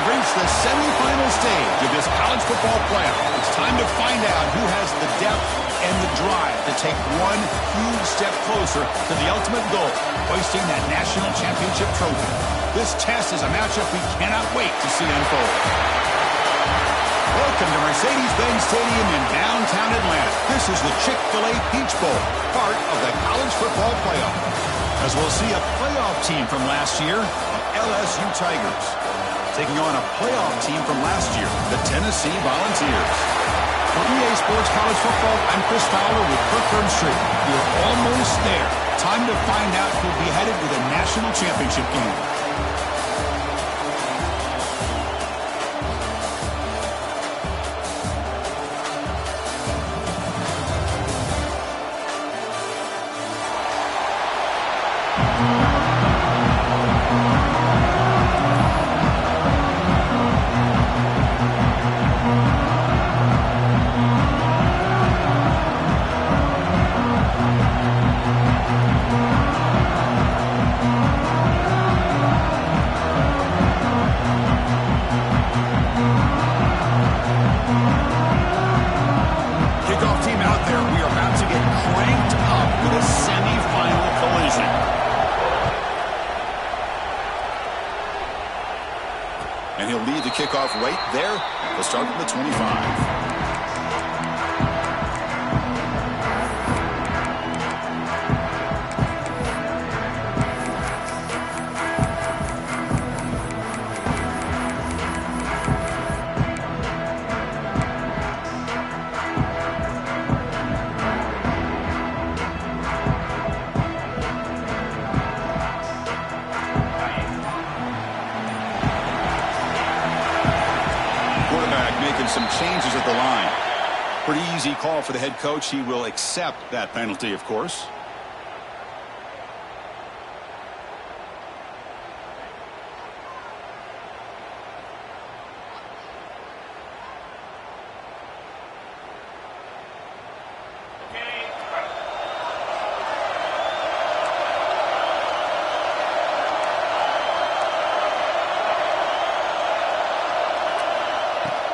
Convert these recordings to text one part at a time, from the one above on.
have reached the semifinal stage of this college football playoff. It's time to find out who has the depth and the drive to take one huge step closer to the ultimate goal, hoisting that national championship trophy. This test is a matchup we cannot wait to see unfold. Welcome to Mercedes-Benz Stadium in downtown Atlanta. This is the Chick-fil-A Peach Bowl, part of the college football playoff. As we'll see a playoff team from last year, the LSU Tigers, taking on a playoff team from last year, the Tennessee Volunteers. For EA Sports College Football, I'm Chris Fowler with Kirk Street. We're almost there. Time to find out who'll be headed to the national championship game. And he'll lead the kickoff right there at the start of the 25. Some changes at the line. Pretty easy call for the head coach. He will accept that penalty, of course.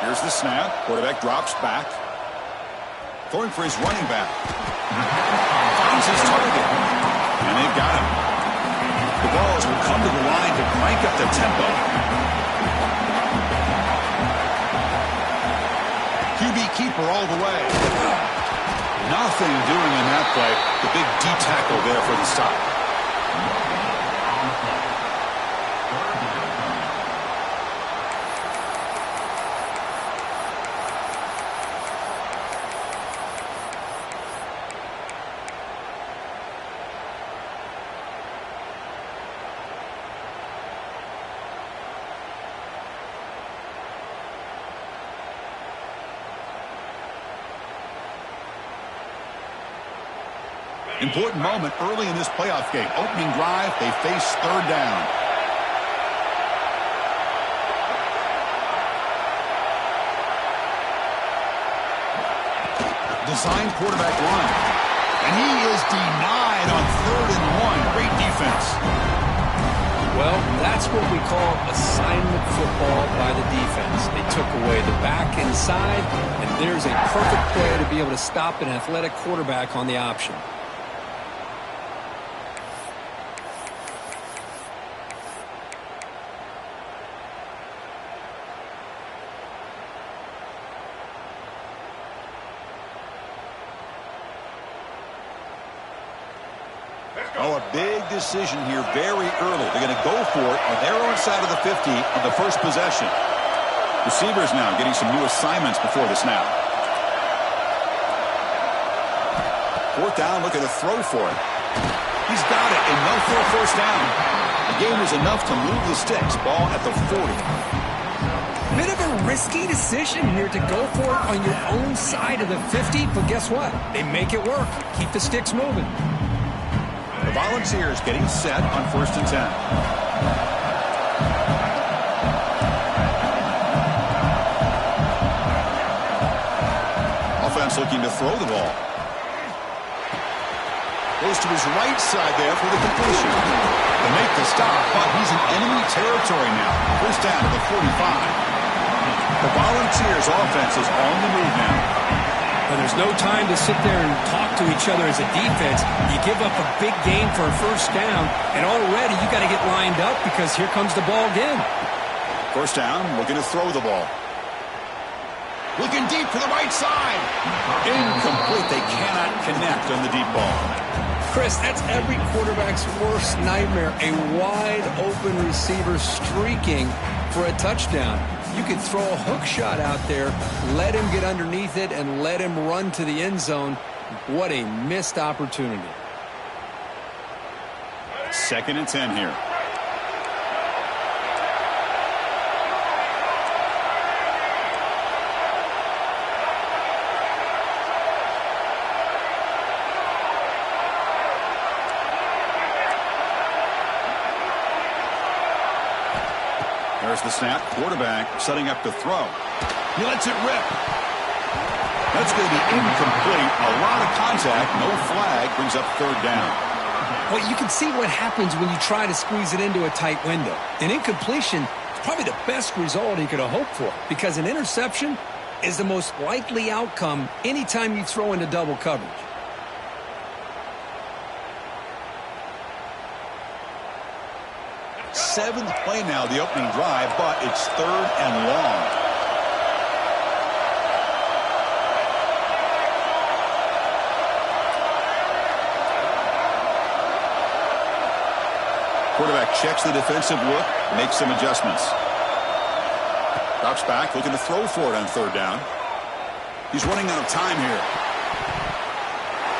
Here's the snap. Quarterback drops back. Throwing for his running back. Finds his target. And they've got him. The Balls will come to the line to crank up the tempo. QB keeper all the way. Nothing doing in that play. The big D tackle there for the stop. Important moment early in this playoff game. Opening drive, they face third down. Design quarterback run. And he is denied on 3rd and 1. Great defense. Well, that's what we call assignment football by the defense. They took away the back inside, and there's a perfect play to be able to stop an athletic quarterback on the option. Oh, a big decision here very early. They're going to go for it on their own side of the 50 on the first possession. Receivers now getting some new assignments before the snap. 4th down, looking to throw for it. He's got it, and they'll throw first down. The game was enough to move the sticks. Ball at the 40. Bit of a risky decision here to go for it on your own side of the 50, but guess what? They make it work. Keep the sticks moving. The Volunteers getting set on 1st and 10. Offense looking to throw the ball. Goes to his right side there for the completion. To make the stop, but he's in enemy territory now. First down to the 45. The Volunteers offense is on the move now. Well, there's no time to sit there and talk to each other as a defense. You give up a big gain for a first down, and already you got to get lined up because here comes the ball again. First down, looking to throw the ball. Looking deep to the right side. Incomplete. They cannot connect on the deep ball. Chris, that's every quarterback's worst nightmare. A wide-open receiver streaking for a touchdown. You could throw a hook shot out there, let him get underneath it, and let him run to the end zone. What a missed opportunity. 2nd and 10 here. There's the snap. Quarterback setting up to throw. He lets it rip. That's going to be incomplete. A lot of contact. No flag. Brings up 3rd down. Well, you can see what happens when you try to squeeze it into a tight window. An incompletion is probably the best result he could have hoped for because an interception is the most likely outcome anytime you throw into double coverage. Seventh play now, the opening drive, but it's 3rd and long. Quarterback checks the defensive look, makes some adjustments. Drops back, looking to throw for it on 3rd down. He's running out of time here.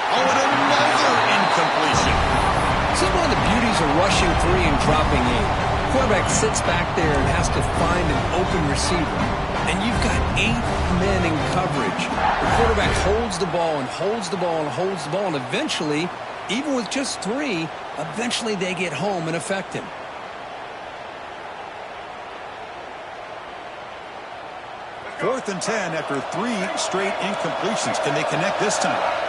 Oh, and another incompletion. See, one of the beauties of rushing 3 and dropping 8. Quarterback sits back there and has to find an open receiver. And you've got 8 men in coverage. The quarterback holds the ball and holds the ball and holds the ball. And eventually, even with just 3, eventually they get home and affect him. Fourth and 10 after 3 straight incompletions. Can they connect this time?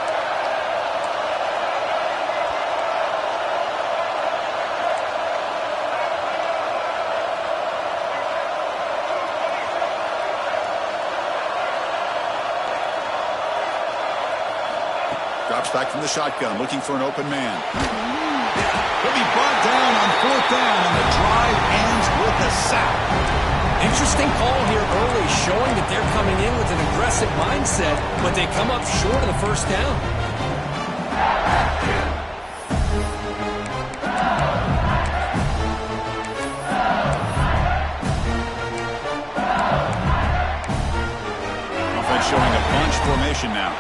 Drops back from the shotgun, looking for an open man. He'll be brought down on 4th down, and the drive ends with a sack. Interesting call here early, showing that they're coming in with an aggressive mindset, but they come up short of the first down. Offense showing a bunch formation now.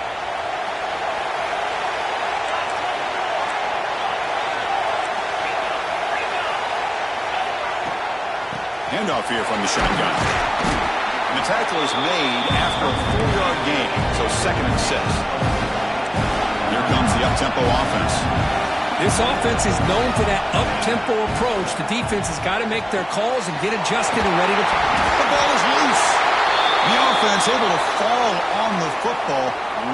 Handoff here from the shotgun. And the tackle is made after a 4-yard gain, so 2nd and 6. Here comes the up-tempo offense. This offense is known for that up-tempo approach. The defense has got to make their calls and get adjusted and ready to play. The ball is loose. The offense able to fall on the football.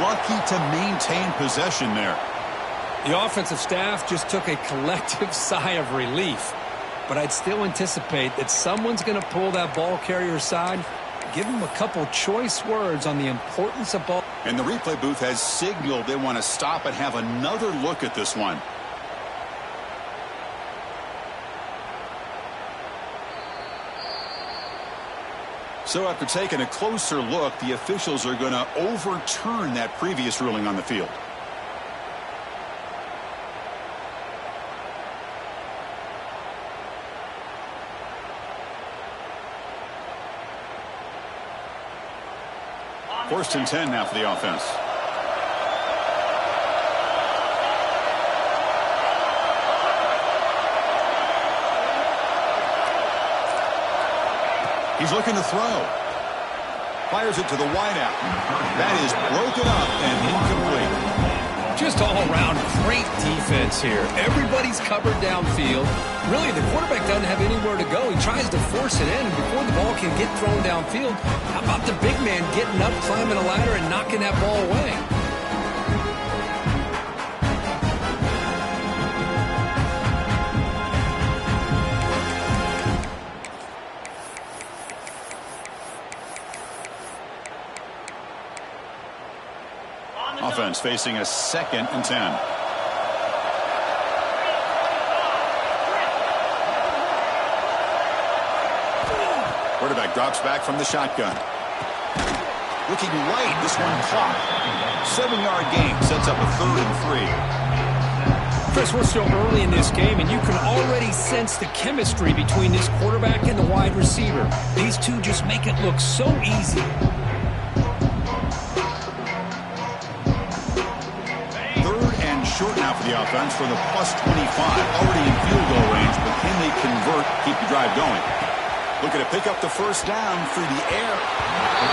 Lucky to maintain possession there. The offensive staff just took a collective sigh of relief. But I'd still anticipate that someone's going to pull that ball carrier aside, give him a couple choice words on the importance of ball. And the replay booth has signaled they want to stop and have another look at this one. So after taking a closer look, the officials are going to overturn that previous ruling on the field. First and 10 now for the offense. He's looking to throw. Fires it to the wideout. That is broken up and incomplete. Just all around great defense here. Everybody's covered downfield. Really, the quarterback doesn't have anywhere to go. He tries to force it in, and before the ball can get thrown downfield, how about the big man getting up, climbing a ladder, and knocking that ball away? offense facing a 2nd and 10. Quarterback drops back from the shotgun. Looking right, this one caught. 7-yard gain sets up a 3rd and 3. Chris, we're still early in this game, and you can already sense the chemistry between this quarterback and the wide receiver. These two just make it look so easy. 3rd and short now for the offense for the +25. Already in field goal range, but can they convert, keep the drive going? Looking to pick up the 1st down through the air.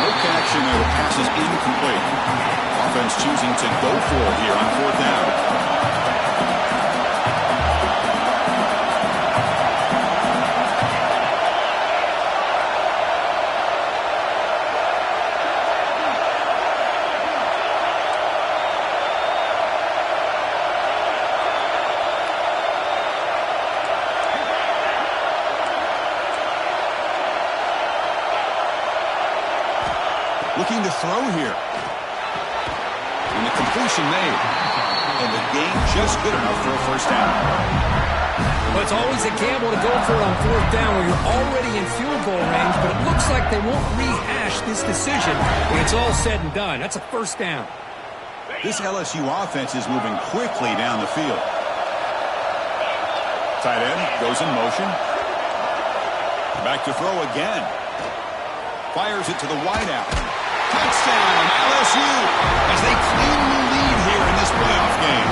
No connection there. The pass is incomplete. Offense choosing to go for it here on 4th down. Looking to throw here. And the completion made. And the gain just good enough for a 1st down. Well, it's always a gamble to go for it on 4th down when you're already in field goal range, but it looks like they won't rehash this decision when it's all said and done. That's a 1st down. This LSU offense is moving quickly down the field. Tight end goes in motion. Back to throw again. Fires it to the wideout. Touchdown, LSU, as they claim the lead here in this playoff game.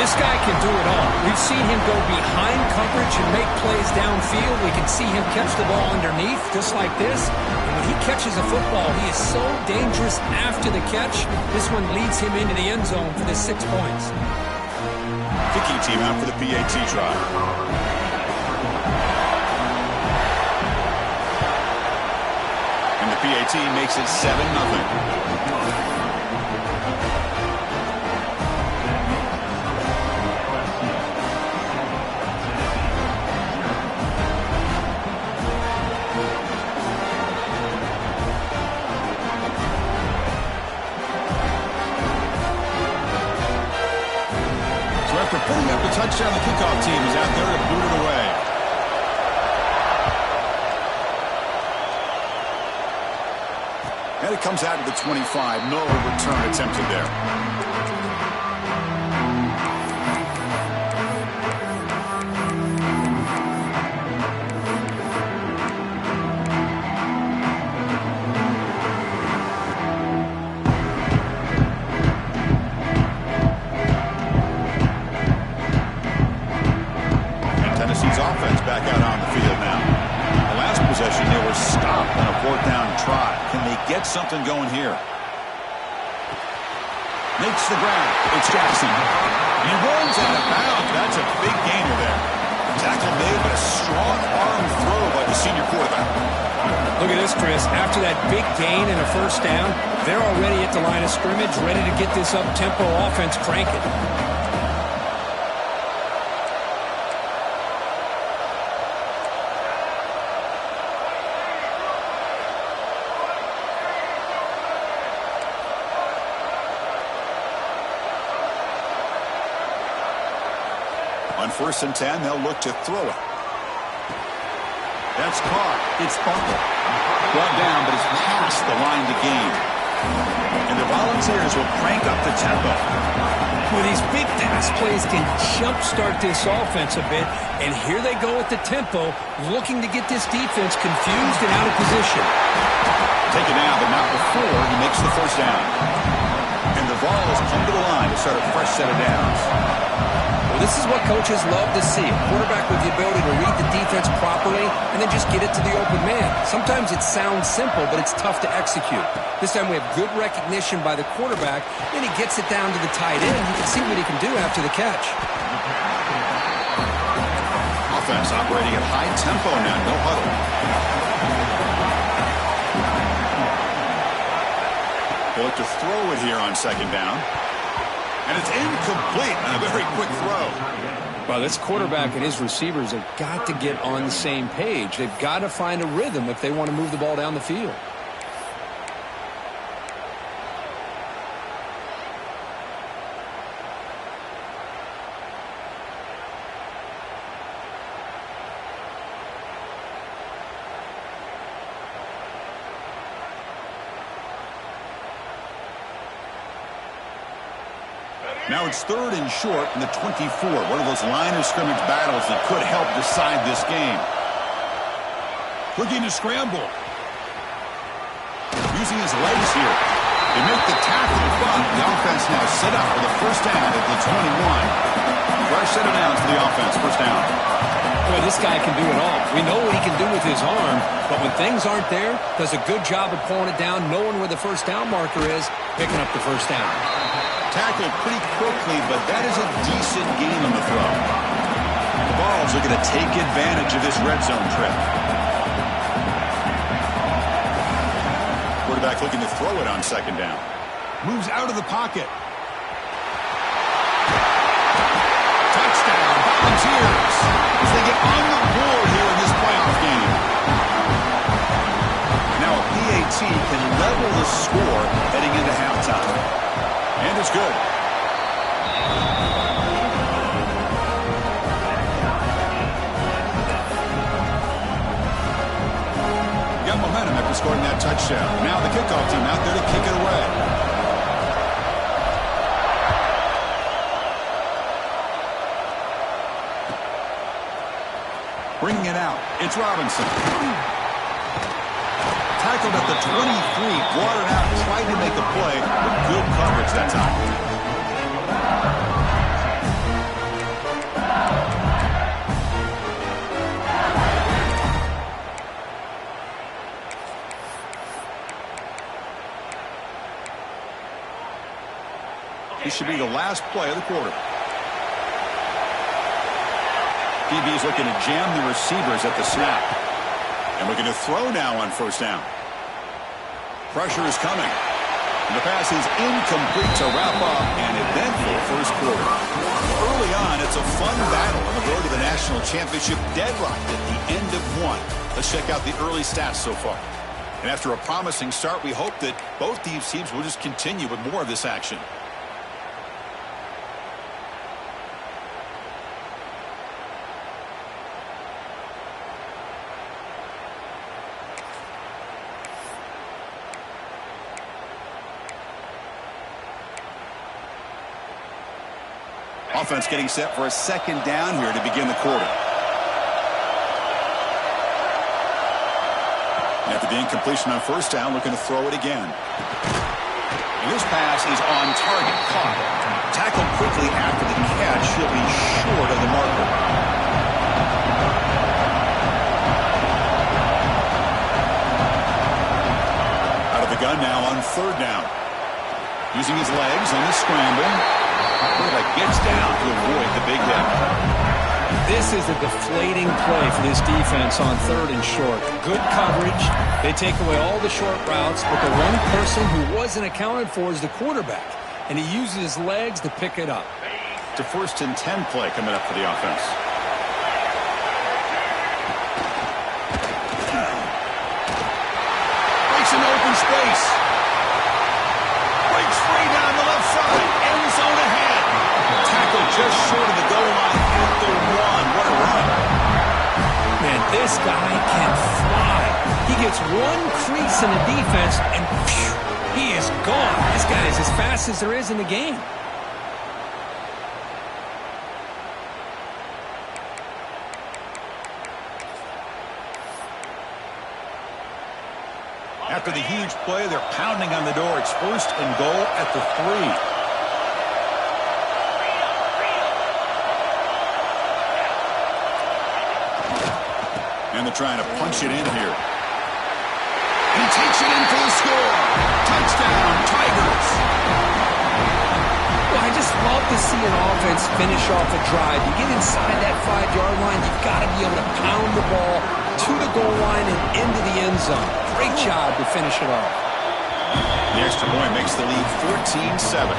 This guy can do it all. We've seen him go behind coverage and make plays downfield. We can see him catch the ball underneath, just like this. And when he catches a football, he is so dangerous after the catch. This one leads him into the end zone for the 6 points. Kicking team out for the PAT try. PAT makes it 7-0. So after putting up the touchdown, the kickoff team is out there to boot it away. And it comes out of the 25. No return attempted there. And Tennessee's offense back out on the field now. The last possession, they were stopped on a 4th down try. Can they get something going here? Makes the grab. It's Jackson. He rolls out of bounds. That's a big gainer there. Tackle made, but a strong arm throw by the senior quarterback. Look at this, Chris. After that big gain and a 1st down, they're already at the line of scrimmage, ready to get this up-tempo offense cranking. On 1st and 10, they'll look to throw it. That's caught. It's Buckle. Brought down, but it's past the line to gain. And the Volunteers will crank up the tempo. Well, these big pass plays can jumpstart this offense a bit, and here they go at the tempo, looking to get this defense confused and out of position. Taken down, but not before he makes the 1st down. And the Vols come to the line to start a fresh set of downs. Well, this is what coaches love to see. A quarterback with the ability to read the defense properly and then just get it to the open man. Sometimes it sounds simple, but it's tough to execute. This time we have good recognition by the quarterback, and he gets it down to the tight end. You can see what he can do after the catch. Offense operating at high tempo now, no huddle. They look to throw it here on 2nd down. And it's incomplete on a very quick throw. Well, this quarterback and his receivers have got to get on the same page. They've got to find a rhythm if they want to move the ball down the field. Now it's 3rd and short in the 24. One of those line of scrimmage battles that could help decide this game. Looking to scramble. Using his legs here. They make the tackle, but the offense now set up for the first down at the 21. Fresh set of downs for the offense. First down. Boy, this guy can do it all. We know what he can do with his arm, but when things aren't there, does a good job of pulling it down, knowing where the first down marker is, picking up the first down. Tackled pretty quickly, but that is a decent gain on the throw. The Vols are going to take advantage of this red zone trip. Quarterback looking to throw it on second down. Moves out of the pocket. Touchdown, Volunteers, as they get on the board here in this playoff game. Now a PAT can level the score heading into halftime. And it's good. Got momentum after scoring that touchdown. Now the kickoff team out there to kick it away. Bringing it out. It's Robinson. Tackled at the 23, brought it out, tried to make a play, but good coverage that time. This should be the last play of the quarter. DB's looking to jam the receivers at the snap. And looking to throw now on first down. Pressure is coming. And the pass is incomplete to wrap up an eventful first quarter. Early on, it's a fun battle on the road to the national championship, deadlocked at the end of one. Let's check out the early stats so far. And after a promising start, we hope that both these teams will just continue with more of this action. Offense getting set for a second down here to begin the quarter. And after the incompletion on first down, looking to throw it again. And this pass is on target, caught. Tackled quickly after the catch. He'll be short of the marker. Out of the gun now on third down. Using his legs on the scramble. Quarterback gets down to avoid the big hit. This is a deflating play for this defense on 3rd and short. Good coverage. They take away all the short routes, but the one person who wasn't accounted for is the quarterback, and he uses his legs to pick it up. To 1st and 10 play coming up for the offense. Breaks into open space. Breaks free down the left side. End zone ahead. Tackled just short of the goal line at the 1. What a run. Man, this guy can fly. He gets one crease in the defense, and phew, he is gone. This guy is as fast as there is in the game. After the huge play, they're pounding on the door. It's 1st and goal at the 3. And they're trying to punch it in here. And he takes it in for the score. Touchdown, Tigers. Well, I just love to see an offense finish off a drive. You get inside that 5-yard line, you've got to be able to pound the ball to the goal line and into the end zone. Great job to finish it off. The extra point makes the lead 14-7.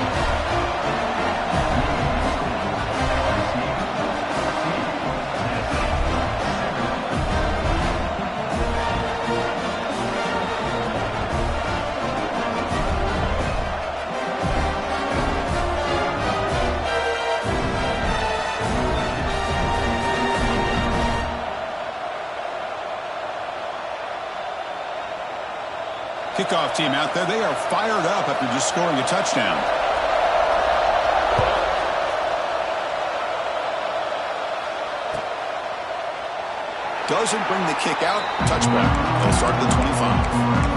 Kickoff team out there. They are fired up after just scoring a touchdown. doesn't bring the kick out. Touchback. They'll start at the 25.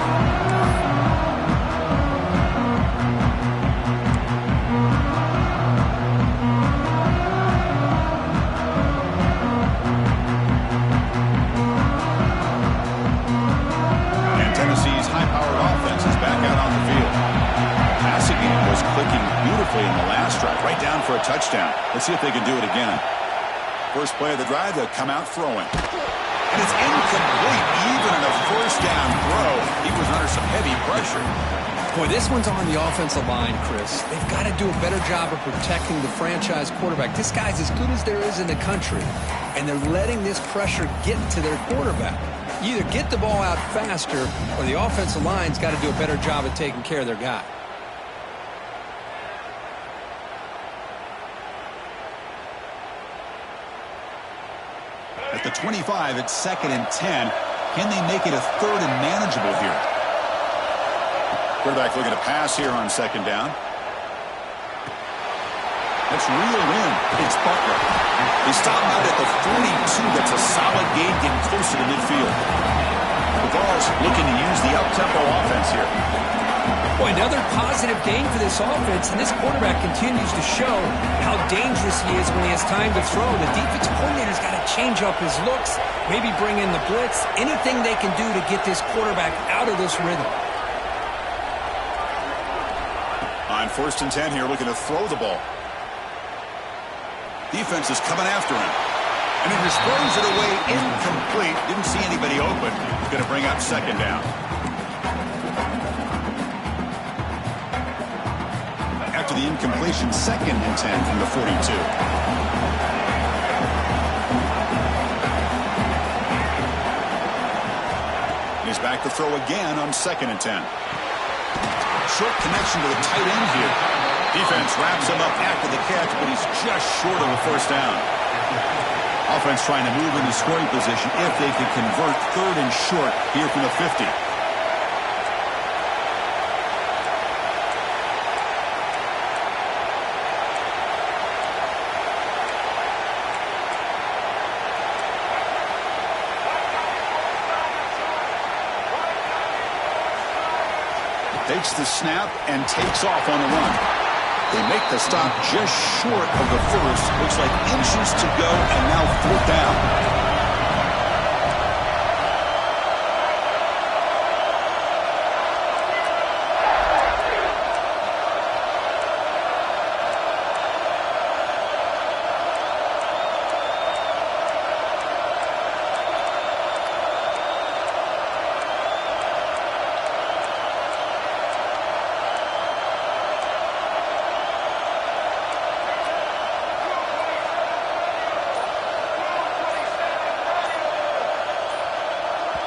In the last drive, right down for a touchdown. Let's see if they can do it again. First play of the drive, they'll come out throwing. And it's incomplete, even in a first down throw. He was under some heavy pressure. Boy, this one's on the offensive line, Chris. They've got to do a better job of protecting the franchise quarterback. This guy's as good as there is in the country, and they're letting this pressure get to their quarterback. You either get the ball out faster, or the offensive line's got to do a better job of taking care of their guy. At the 25, it's 2nd and 10. Can they make it a 3rd and manageable here? Quarterback looking to pass here on 2nd down. Let's reel in. It's Butler. They stop out at the 42. That's a solid gain getting closer to midfield. The Vols looking to use the up-tempo offense here. Boy, another positive gain for this offense, and this quarterback continues to show how dangerous he is when he has time to throw. The defensive coordinator's got to change up his looks, maybe bring in the blitz, anything they can do to get this quarterback out of this rhythm. On 1st and 10 here, looking to throw the ball. Defense is coming after him. And he just throws it away incomplete. Didn't see anybody open. He's going to bring up 2nd down. After the incompletion, 2nd and 10 from the 42. He's back to throw again on 2nd and 10. Short connection to the tight end here. Defense wraps him up after the catch, but he's just short of a 1st down. Offense trying to move into scoring position if they can convert 3rd and short here from the 50. Takes the snap and takes off on the run. They make the stop just short of the 1st. Looks like inches to go, and now 4th down.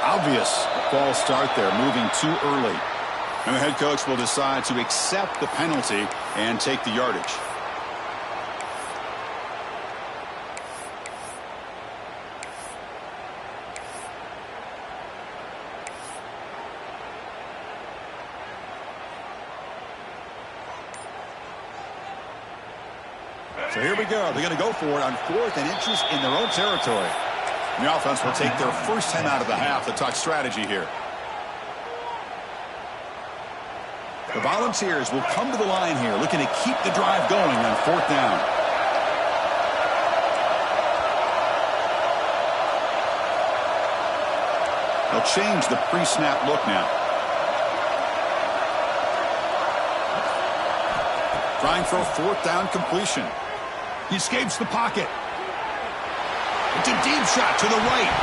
Obvious false start there, moving too early. And the head coach will decide to accept the penalty and take the yardage. So here we go. They're going to go for it on 4th and inches in their own territory. And the offense will take their first 10 out of the half to talk strategy here. The Volunteers will come to the line here, looking to keep the drive going on 4th down. They'll change the pre-snap look now. Trying for a 4th down completion. He escapes the pocket. It's a deep shot to the right.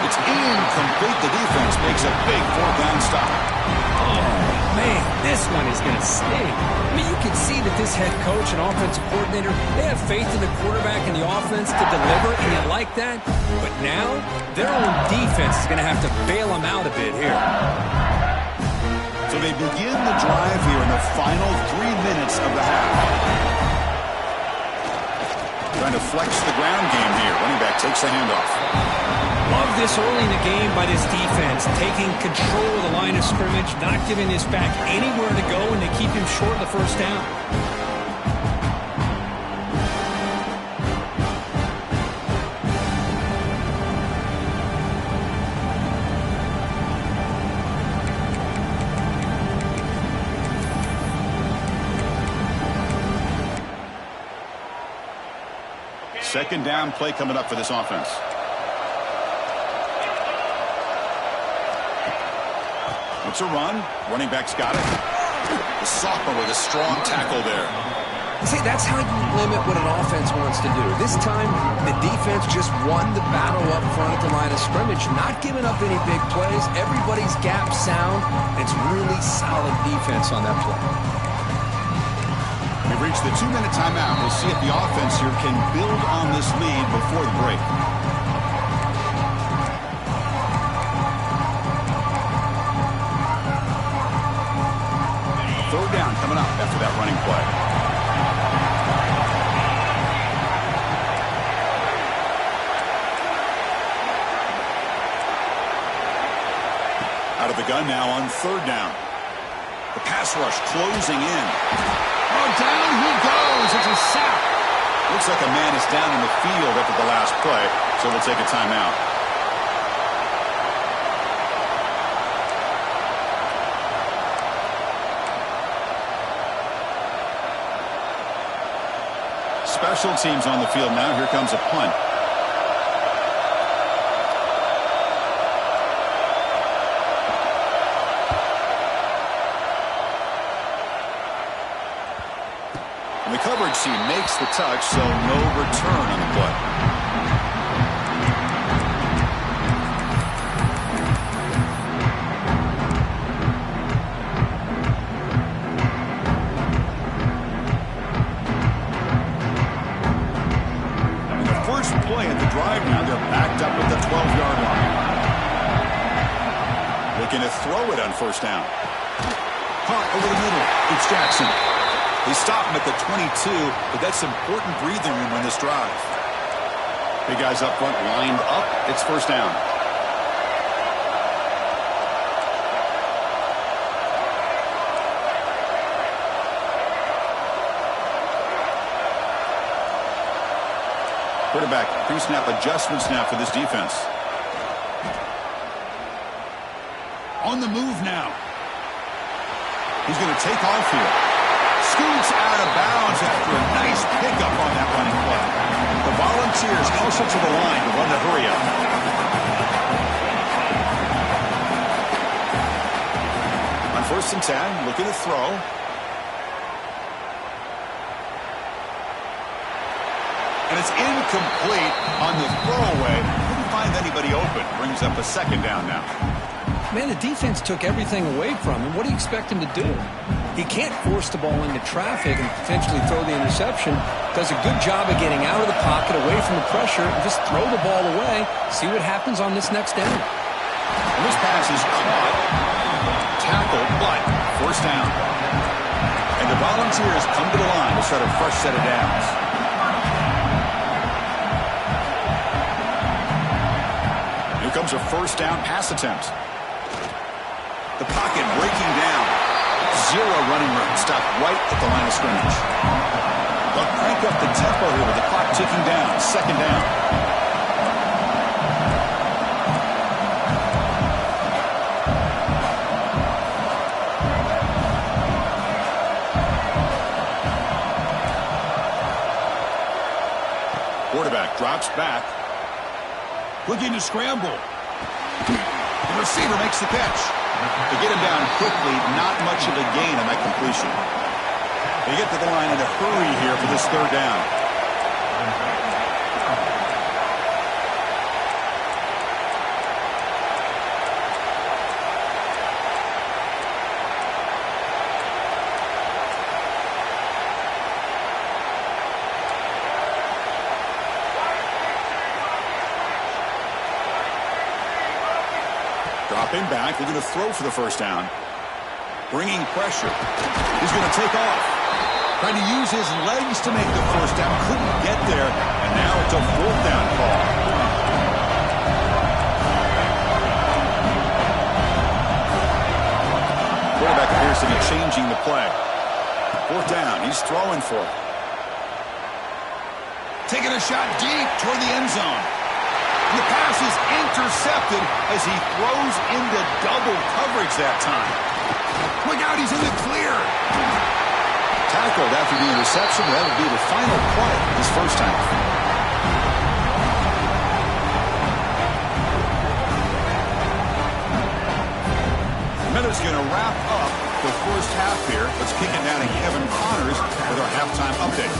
It's incomplete. The defense makes a big 4th down stop. Oh, man, this one is going to sting. I mean, you can see that this head coach and offensive coordinator, they have faith in the quarterback and the offense to deliver, and you like that. But now, their own defense is going to have to bail them out a bit here. So they begin the drive here in the final 3 minutes of the half. Trying to flex the ground game here. Running back takes the handoff. Love this early in the game by this defense, taking control of the line of scrimmage, not giving this back anywhere to go, and they keep him short of the 1st down. Second down play coming up for this offense. It's a run. Running back's got it. The sophomore with a strong tackle there. See, that's how you limit what an offense wants to do. This time, the defense just won the battle up front at the line of scrimmage, not giving up any big plays. Everybody's gap sound. It's really solid defense on that play. We've reached the 2-minute timeout. We'll see if the offense here can build on this lead before the break. Third down coming up after that running play. Out of the gun now on third down. The pass rush closing in. Oh, down he goes. It's a sack. Looks like a man is down in the field after the last play, so we'll take a timeout. Special teams on the field now. Here comes a punt. And the coverage team makes the touch, so no return on the play. Play at the drive now. They're backed up at the 12-yard line. Looking to throw it on first down. Caught over the middle. It's Jackson. They stop him at the 22, but that's important breathing room on this drive. Big guys up front lined up. It's first down. Quarterback, pre-snap adjustments now for this defense. On the move now. He's going to take off here. Scoots out of bounds after a nice pickup on that running play. The Volunteers closer to the line to run the hurry up. On 1st and 10, looking to throw. And it's incomplete on the throwaway. Couldn't find anybody open. Brings up a second down now. Man, the defense took everything away from him. What do you expect him to do? He can't force the ball into traffic and potentially throw the interception. Does a good job of getting out of the pocket, away from the pressure, and just throw the ball away. See what happens on this next down. And this pass is caught. Tackled, but first down. And the Volunteers come to the line to start a fresh set of downs. Here comes a first down pass attempt. The pocket breaking down. Zero running room. Stopped right at the line of scrimmage. They'll crank up the tempo here with the clock ticking down. Second down. Quarterback drops back. Looking to scramble. The receiver makes the catch. They get him down quickly. Not much of a gain on that completion. They get to the line in a hurry here for this third down. Dropping back, they're going to throw for the first down. Bringing pressure. He's going to take off. Trying to use his legs to make the first down. Couldn't get there, and now it's a fourth down call. Quarterback appears to be changing the play. Fourth down, he's throwing for it. Taking a shot deep toward the end zone. The pass is intercepted as he throws into double coverage that time. Look out, he's in the clear. Tackled after the interception. That would be the final play this first half. is going to wrap up the first half here. Let's kick it down to Kevin Connors with our halftime update.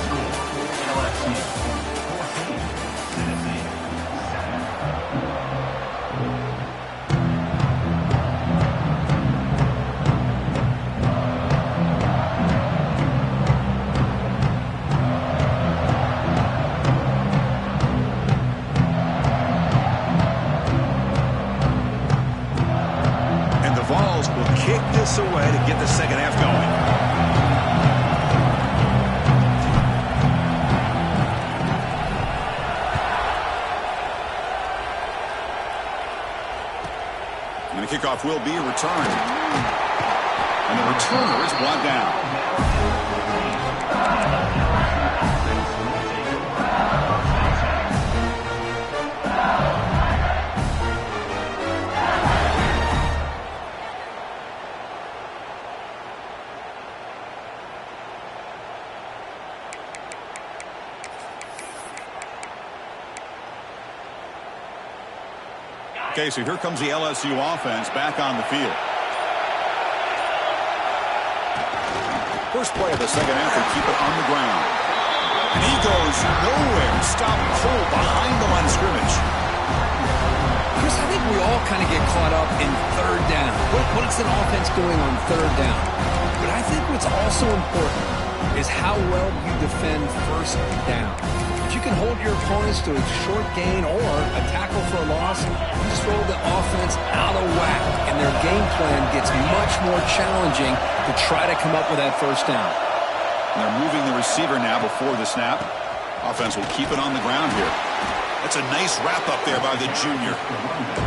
Kick this away to get the second half going. And the kickoff will be returned. And the returner is brought down. Okay, so here comes the LSU offense back on the field. First play of the second half, they keep it on the ground. And he goes nowhere. Stop cold behind the line of scrimmage. Chris, I think we all kind of get caught up in third down. What is an offense doing on third down? But I think what's also important is how well you defend first down. If you can hold your opponents to a short gain or a tackle for a loss, you just throw the offense out of whack, and their game plan gets much more challenging to try to come up with that first down. And they're moving the receiver now before the snap. Offense will keep it on the ground here. That's a nice wrap-up there by the junior.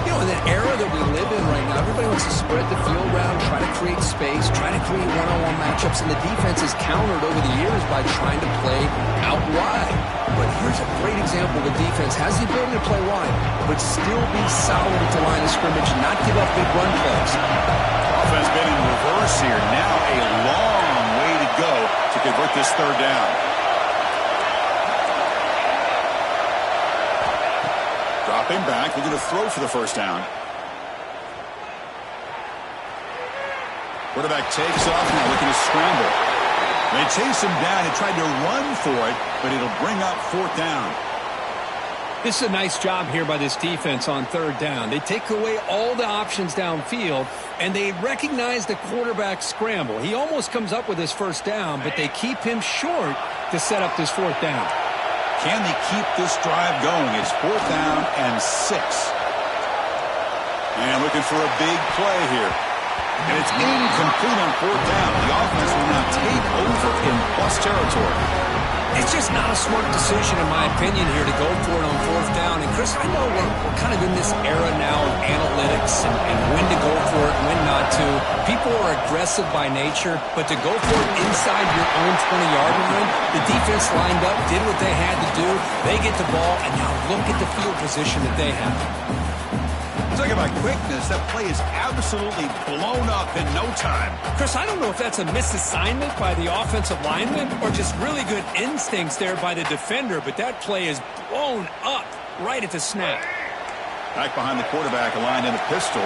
You know, in that era that we live in right now, everybody wants to spread the field around, try to create space, try to create one-on-one matchups, and the defense has countered over the years by trying to play out wide. But here's a great example. The defense has the ability to play wide, but still be solid at the line of scrimmage and not give up big run plays. Offense been in reverse here. Now a long way to go to convert this third down. Dropping back, looking to throw for the first down. Quarterback takes off now, looking to scramble. They chase him down and tried to run for it, but it'll bring up fourth down. This is a nice job here by this defense on third down. They take away all the options downfield, and they recognize the quarterback scramble. He almost comes up with his first down, but they keep him short to set up this fourth down. Can they keep this drive going? It's fourth down and 6. And looking for a big play here. And it's incomplete on fourth down. The offense will now take over in plus territory. It's just not a smart decision, in my opinion, here to go for it on fourth down. And, Chris, I know we're kind of in this era now of analytics and when to go for it, when not to. People are aggressive by nature, but to go for it inside your own 20-yard line, the defense lined up, did what they had to do. They get the ball, and now look at the field position that they have. Talking about quickness, that play is absolutely blown up in no time. Chris, I don't know if that's a misassignment by the offensive lineman or just really good instincts there by the defender, but that play is blown up right at the snap. Back behind the quarterback, aligned in a pistol.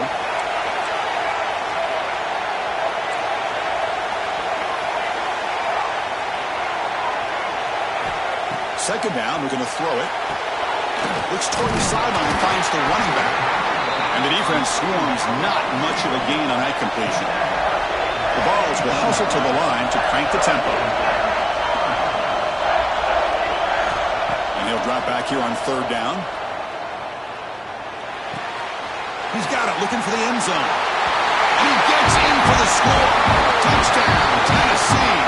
Second down, we're going to throw it. Looks toward the sideline, finds the running back. And the defense swarms not much of a gain on that completion. The Balls will hustle to the line to crank the tempo. And he'll drop back here on third down. He's got it, looking for the end zone. And he gets in for the score. Touchdown, Tennessee.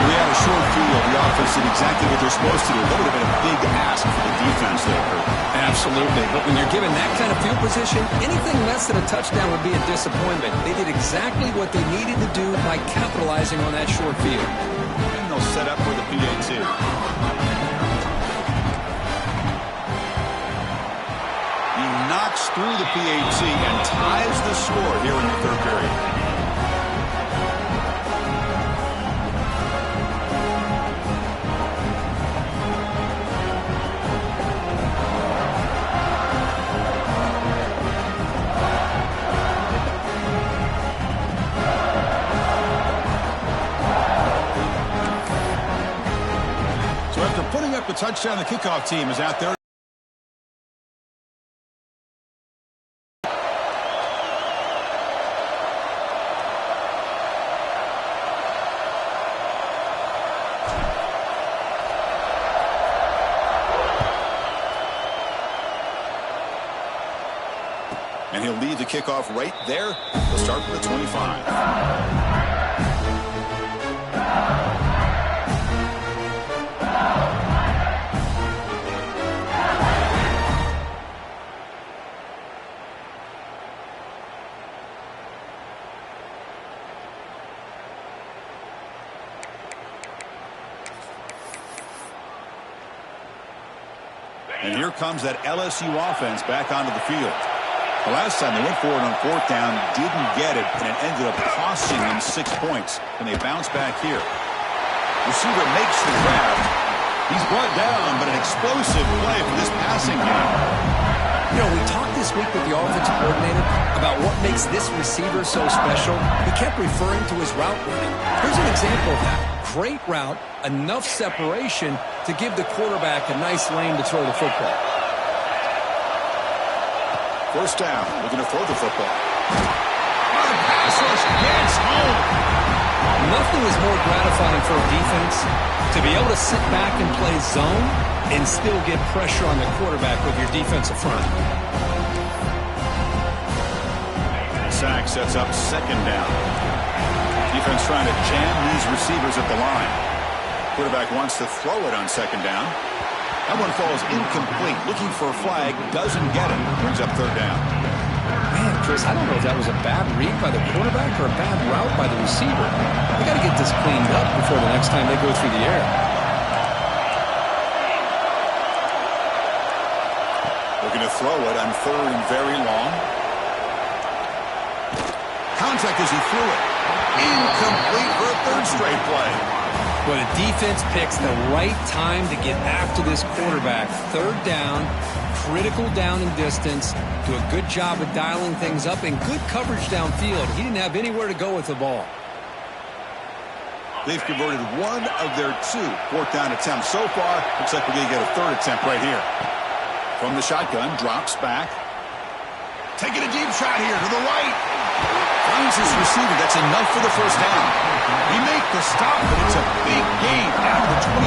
We had a short field. The offense did exactly what they're supposed to do. That would have been a big ask for the defense there, Kurt. Absolutely. But when you're given that kind of field position, anything less than a touchdown would be a disappointment. They did exactly what they needed to do by capitalizing on that short field. And they'll set up for the PAT. He knocks through the PAT and ties the score here in the third period. the touchdown. The kickoff team is out there. And he'll lead the kickoff right there. He'll start from the 25. And here comes that LSU offense back onto the field. The last time they went for it on fourth down, didn't get it, and it ended up costing them 6 points. And they bounce back here. Receiver makes the grab. He's brought down, but an explosive play for this passing game. You know, we talked this week with the offensive coordinator about what makes this receiver so special. He kept referring to his route running. Here's an example of that. Great route, enough separation to give the quarterback a nice lane to throw the football. First down, looking to throw the football. Oh, the pass rush gets home. Nothing is more gratifying for a defense to be able to sit back and play zone and still get pressure on the quarterback with your defensive front. Sack sets up second down. Defense trying to jam these receivers at the line. Quarterback wants to throw it on second down. That one falls incomplete. Looking for a flag. Doesn't get it. Brings up third down. Man, Chris, I don't know if that was a bad read by the quarterback or a bad route by the receiver. They got to get this cleaned up before the next time they go through the air. Looking to throw it on third and very long. Contact as he threw it. Incomplete for a third straight play. Well, the defense picks the right time to get after this quarterback. Third down, critical down and distance. Do a good job of dialing things up and good coverage downfield. He didn't have anywhere to go with the ball. They've converted one of their 2 fourth down attempts so far. Looks like we're going to get a third attempt right here. From the shotgun, drops back. Taking a deep shot here to the right. Finds his receiver. That's enough for the first down. He makes the stop, but it's a big gain down to the 29.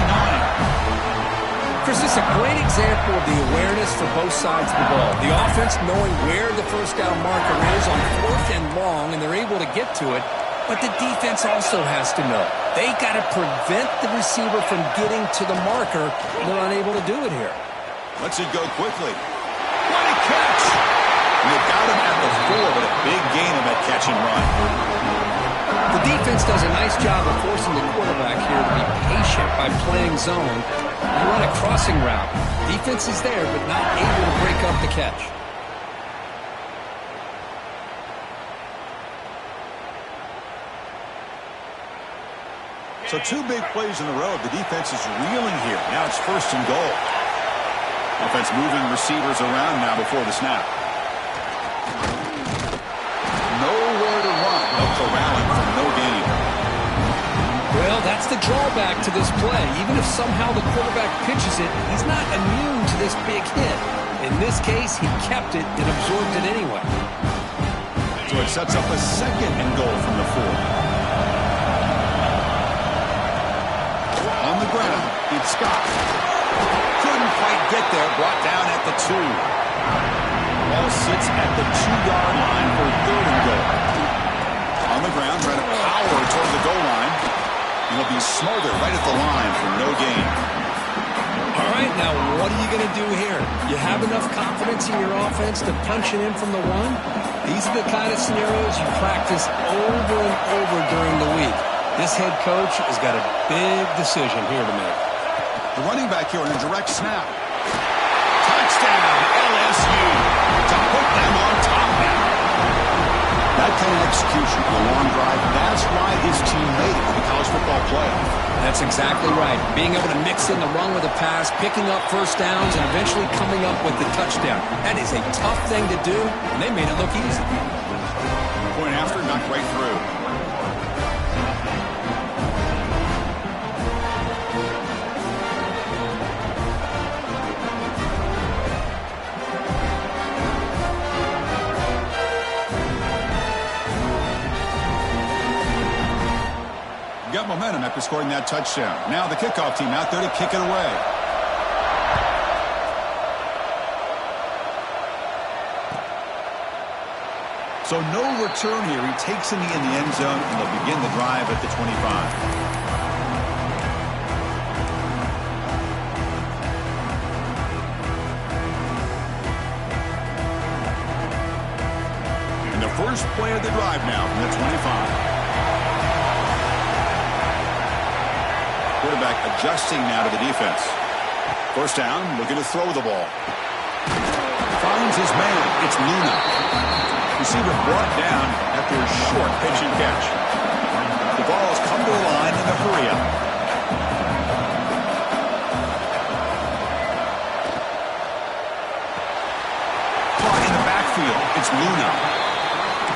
Chris, this is a great example of the awareness for both sides of the ball. The offense knowing where the first down marker is on fourth and long, and they're able to get to it. But the defense also has to know. They got to prevent the receiver from getting to the marker. They're unable to do it here. Lets it go quickly. What a catch! And they've got him at the 4, but a big gain in that catch and run. The defense does a nice job of forcing the quarterback here to be patient by playing zone and run a crossing route. Defense is there, but not able to break up the catch. So 2 big plays in a row. The defense is reeling here. Now it's first and goal. Offense moving receivers around now before the snap. Nowhere to run. They'll corral him for no gain. Well, that's the drawback to this play. Even if somehow the quarterback pitches it, he's not immune to this big hit. In this case, he kept it and absorbed it anyway. So it sets up a second and goal from the 4. On the ground, it's Scott. Couldn't quite get there. Brought down at the 2. Ball sits at the 2-yard line for third and goal. On the ground, trying to power toward the goal line. And he'll be smothered right at the line for no gain. All right, now what are you going to do here? You have enough confidence in your offense to punch it in from the 1? These are the kind of scenarios you practice over and over during the week. This head coach has got a big decision here to make. The running back here on a direct snap. Touchdown, LSU, to put them on top now. That kind of execution for a long drive, that's why his team made it to the college football playoff. That's exactly right. Being able to mix in the run with the pass, picking up first downs, and eventually coming up with the touchdown. That is a tough thing to do, and they made it look easy. Point after, knocked right through. got momentum after scoring that touchdown. Now the kickoff team out there to kick it away. So no return here. He takes in the end zone, and they'll begin the drive at the 25. First play of the drive now from the 25. Quarterback adjusting now to the defense. First down, looking to throw the ball. Finds his man. It's Luna. Receiver brought down after a short pitch and catch. The ball has come to the line in the hurry up. Caught in the backfield. It's Luna.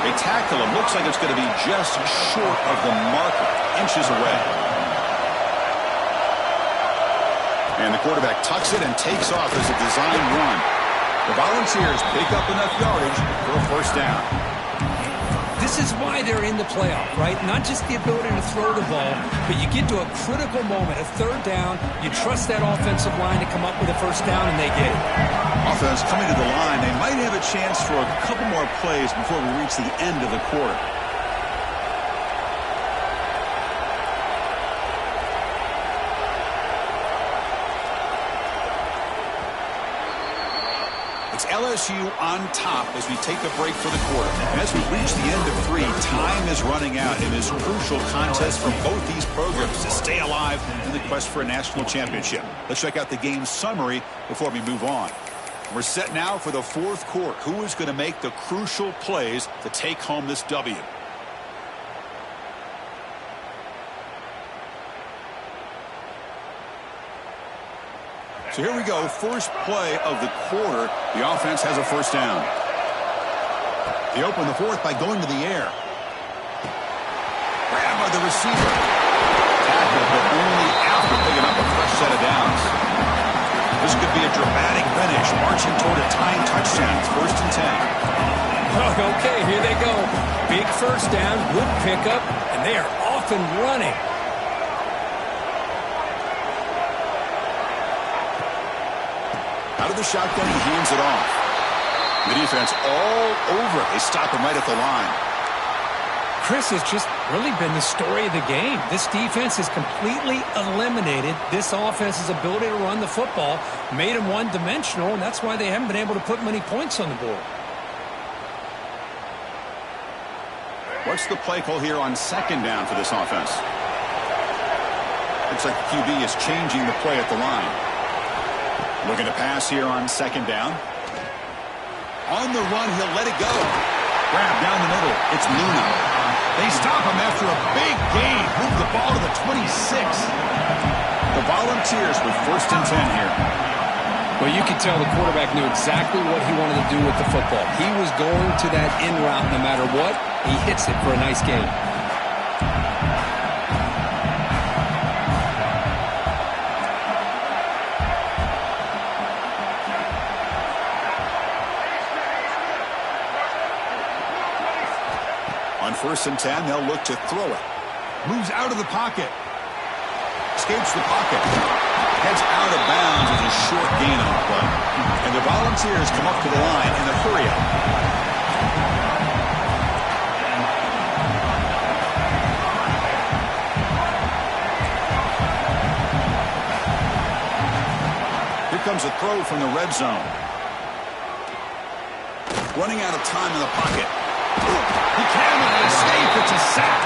They tackle him. Looks like it's going to be just short of the marker, inches away. And the quarterback tucks it and takes off as a design run. The Volunteers pick up enough yardage for a first down. This is why they're in the playoff, right? Not just the ability to throw the ball, but you get to a critical moment, a third down. You trust that offensive line to come up with a first down, and they get it. Offense coming to the line. They might have a chance for a couple more plays before we reach the end of the quarter. It's LSU on top as we take a break for the quarter. And as we reach the end of 3, time is running out in this crucial contest for both these programs to stay alive in the quest for a national championship. Let's check out the game summary before we move on. We're set now for the fourth quarter. Who is going to make the crucial plays to take home this W? So here we go. First play of the quarter. The offense has a first down. They open the fourth by going to the air. Grab by the receiver. Tackle, but only after picking up a fresh set of downs. This could be a dramatic finish, marching toward a tying touchdown. It's 1st and 10. Oh, okay, here they go. Big first down, good pickup, and they are off and running. Out of the shotgun, he hands it off. The defense all over it. They stop him right at the line. Chris, has just really been the story of the game. This defense has completely eliminated this offense's ability to run the football, made them one-dimensional, and that's why they haven't been able to put many points on the board. What's the play call here on second down for this offense? Looks like the QB is changing the play at the line. Looking to pass here on second down. On the run, he'll let it go. Grab down the middle. It's Luna. They stop him after a big gain. Move the ball to the 26. The Volunteers with 1st and 10 here. Well, you could tell the quarterback knew exactly what he wanted to do with the football. He was going to that in route no matter what. He hits it for a nice gain. On 1st and 10, they'll look to throw it. Moves out of the pocket. Escapes the pocket. Heads out of bounds as a short gain on the play. And the Volunteers come up to the line in the hurry-up. Here comes a throw from the red zone. Running out of time in the pocket. He cannot escape. It's a sack.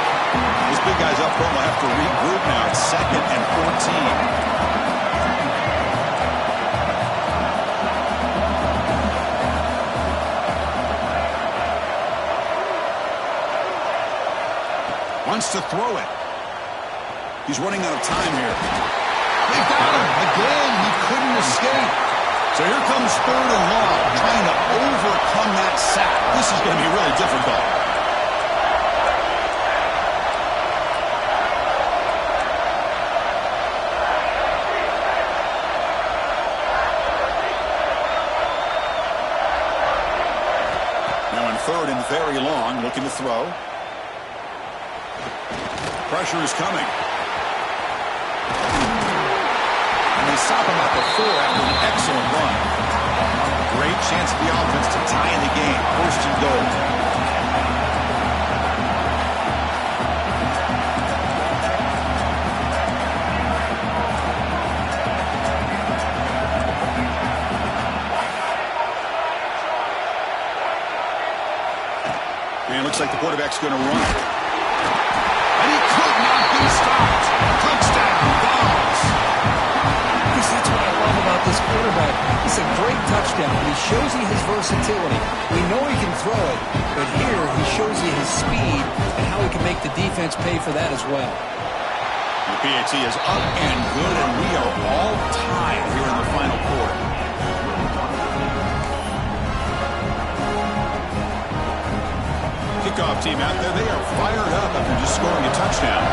Those big guys up front will have to regroup now. It's 2nd and 14. Wants to throw it. He's running out of time here. They got him. Again, he couldn't escape. So here comes 3rd and long, trying to overcome that sack. This is going to be really difficult. Now in 3rd and very long, looking to throw. Pressure is coming. And they stop him at the 4 after an excellent run. Great chance for the offense to tie in the game. First and goal. And it looks like the quarterback's going to run. And he could not be stopped. Touchdown, Dogs. That's what I love about this quarterback. It's a great touchdown, but he shows you his versatility. We know he can throw it, but here he shows you his speed and how he can make the defense pay for that as well. The PAT is up and good, and we are all tied here in the final quarter. Kickoff team out there, they are fired up after just scoring a touchdown.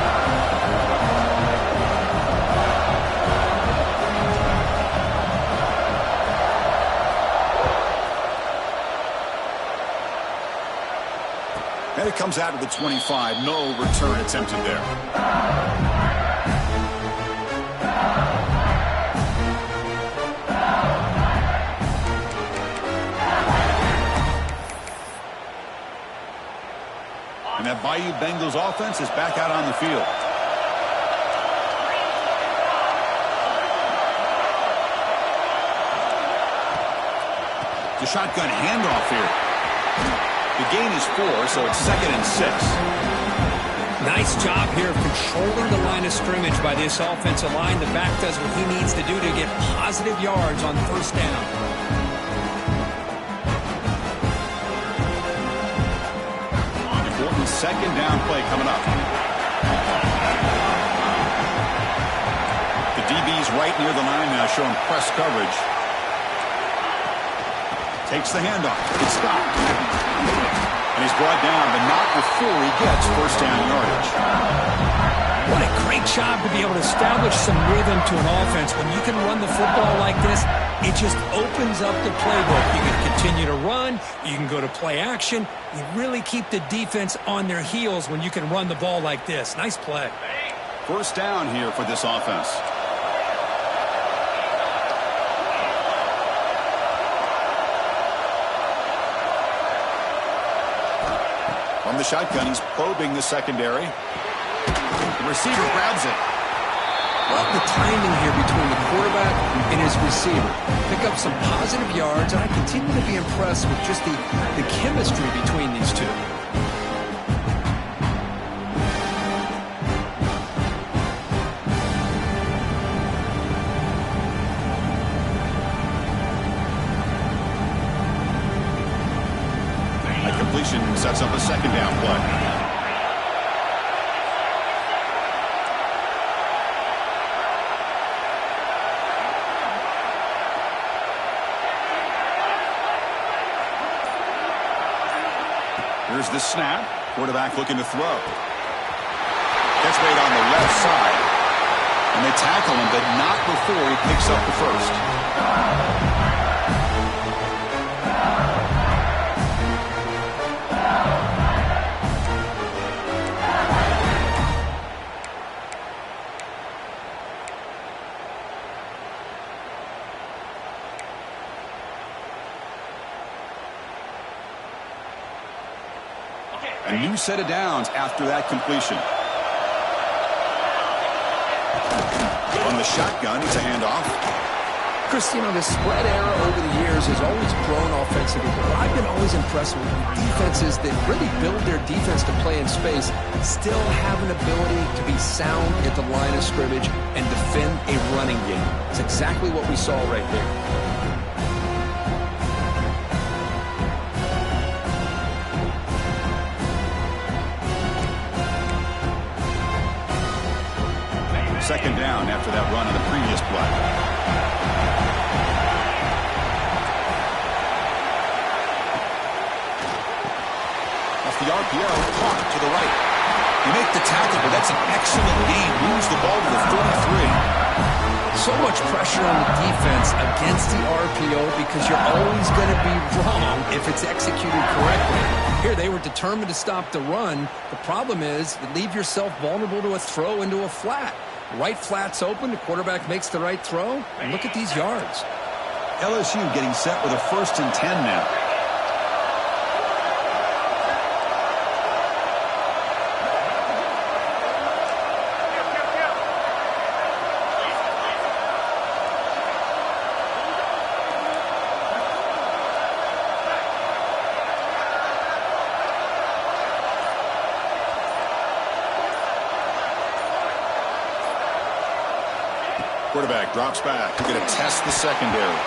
And it comes out of the 25. No return attempted there. And that Bayou Bengals offense is back out on the field. The shotgun handoff here. The gain is 4, so it's 2nd and 6. Nice job here of controlling the line of scrimmage by this offensive line. The back does what he needs to do to get positive yards on first down. Important second down play coming up. The DB's right near the line now, showing press coverage. Takes the handoff. It's stopped. And he's brought down, but not before he gets first down yardage. What a great job to be able to establish some rhythm to an offense. When you can run the football like this, it just opens up the playbook. You can continue to run. You can go to play action. You really keep the defense on their heels when you can run the ball like this. Nice play. First down here for this offense. From the shotgun, he's probing the secondary. The receiver grabs it. Love the timing here between the quarterback and his receiver. Pick up some positive yards, and I continue to be impressed with just the chemistry between these two. Sets up a second down play. Here's the snap. Quarterback looking to throw. Gets made on the left side. And they tackle him, but not before he picks up the first. A new set of downs after that completion. On the shotgun, it's a handoff. Chris, you know, the spread era over the years has always grown offensively, but I've been always impressed with defenses that really build their defense to play in space, still have an ability to be sound at the line of scrimmage and defend a running game. It's exactly what we saw right there. Second down after that run in the previous play. Off the RPO, caught to the right. You make the tackle, but that's an excellent gain. Moves the ball to the 43. So much pressure on the defense against the RPO because you're always going to be wrong if it's executed correctly. Here, they were determined to stop the run. The problem is you leave yourself vulnerable to a throw into a flat. Right flat's open, the quarterback makes the right throw, and look at these yards. LSU getting set with a 1st and 10 now. Quarterback drops back. They're going to test the secondary.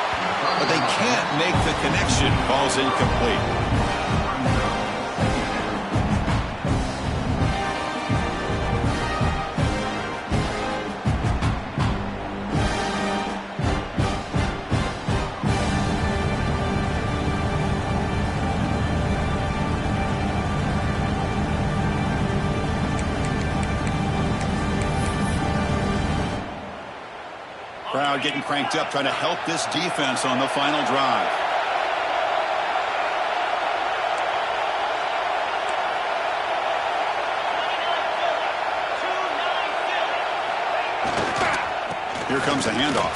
But they can't make the connection. Ball's incomplete. Crowd getting cranked up, trying to help this defense on the final drive. Here comes a handoff.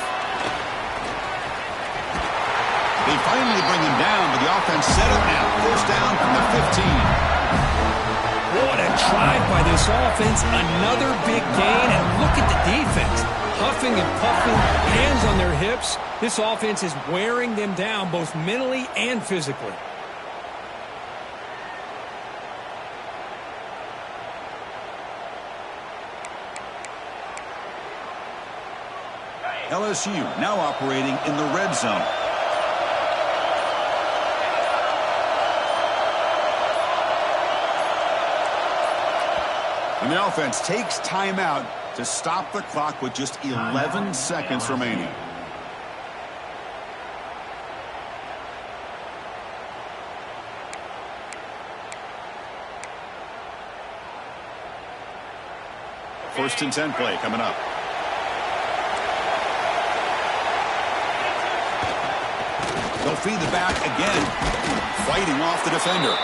They finally bring him down, but the offense set up now. 1st down from the 15. What a drive by this offense. Another big gain, and look at the defense. Huffing and puffing, hands on their hips. This offense is wearing them down both mentally and physically. LSU now operating in the red zone. And the offense takes timeout to stop the clock with just 11 seconds remaining. First and 10 play coming up. They'll feed the back again, fighting off the defender.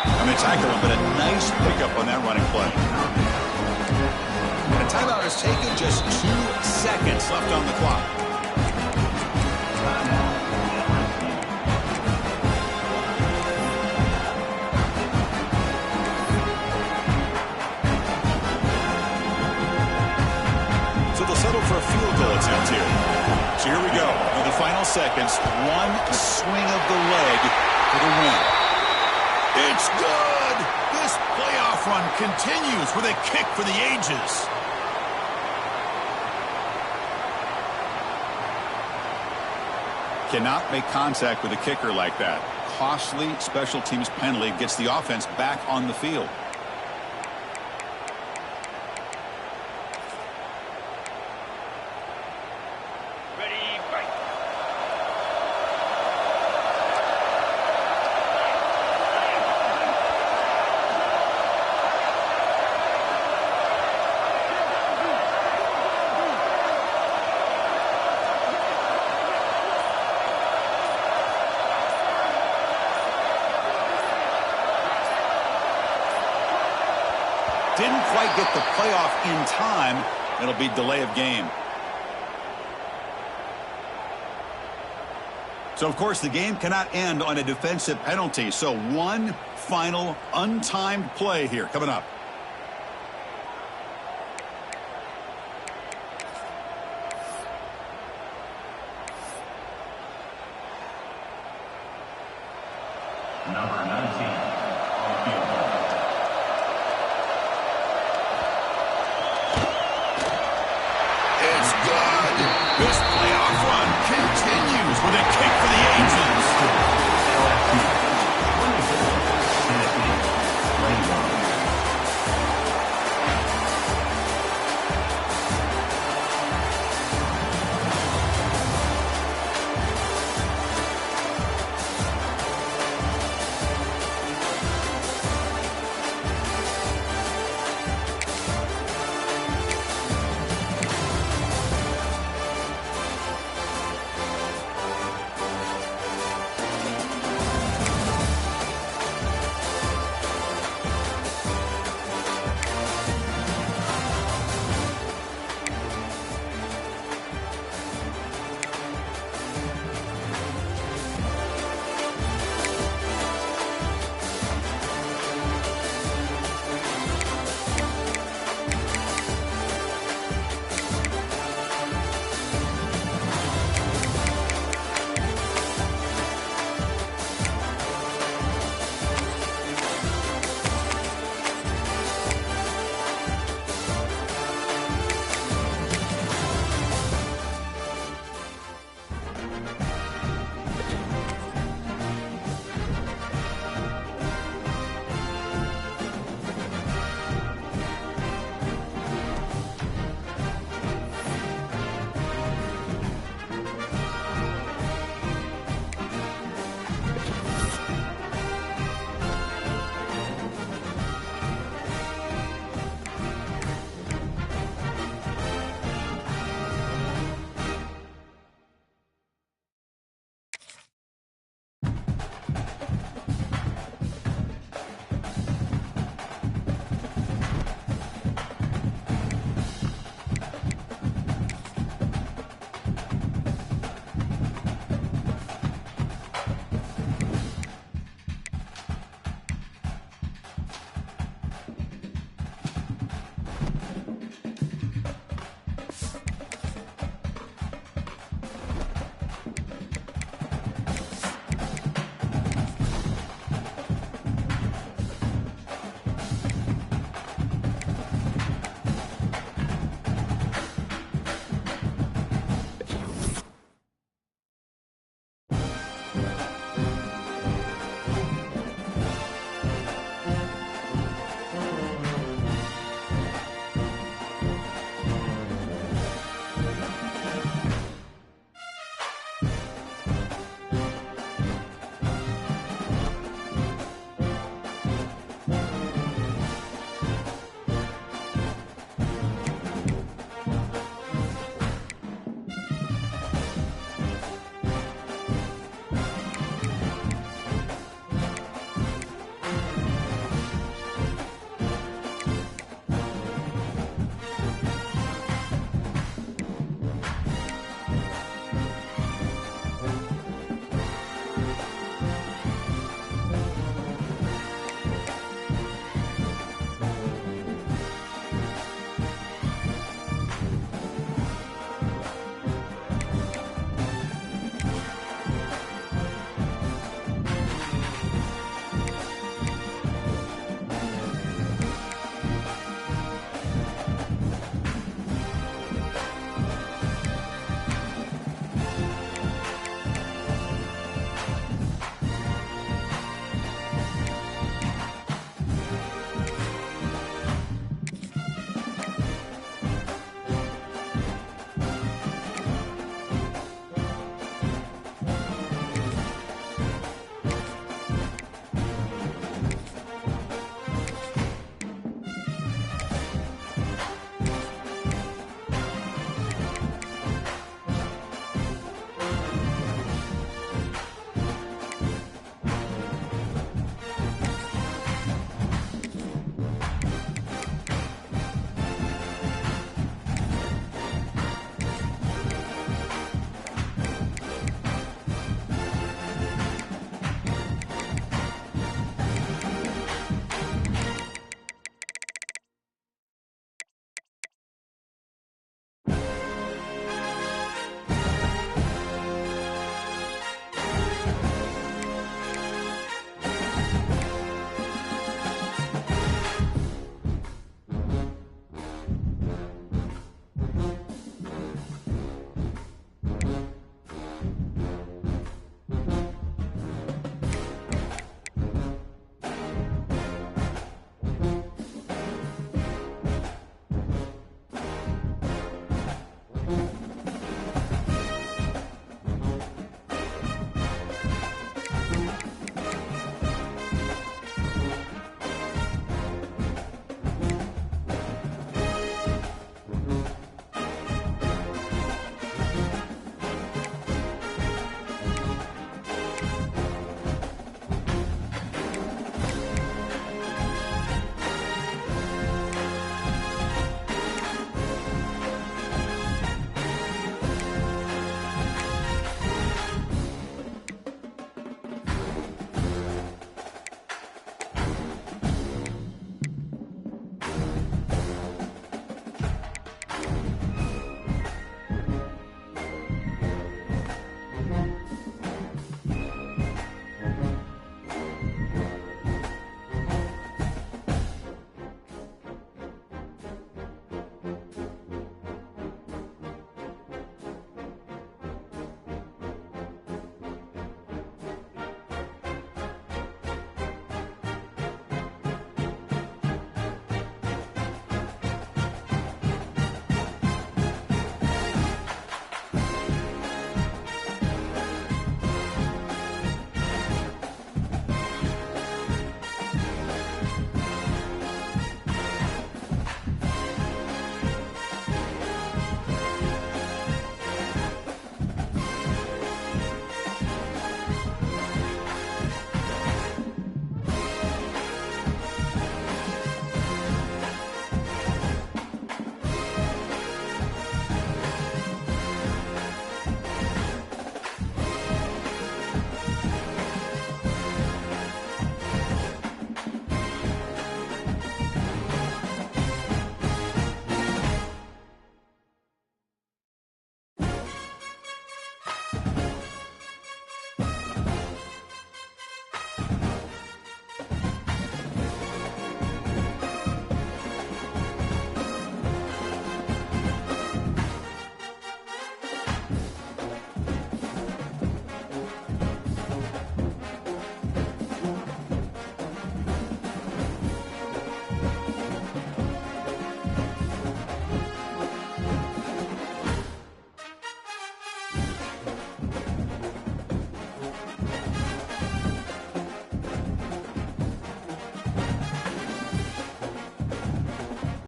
And they tackle him, but a nice pickup on that running play. The timeout is taken, just 2 seconds left on the clock. So they'll settle for a field goal attempt here. So here we go. In the final seconds, one swing of the leg for the win. It's good! This playoff run continues with a kick for the ages. Cannot make contact with a kicker like that. Costly special teams penalty gets the offense back on the field. Didn't quite get the playoff in time. It'll be delay of game. So, of course, the game cannot end on a defensive penalty. So one final untimed play here coming up.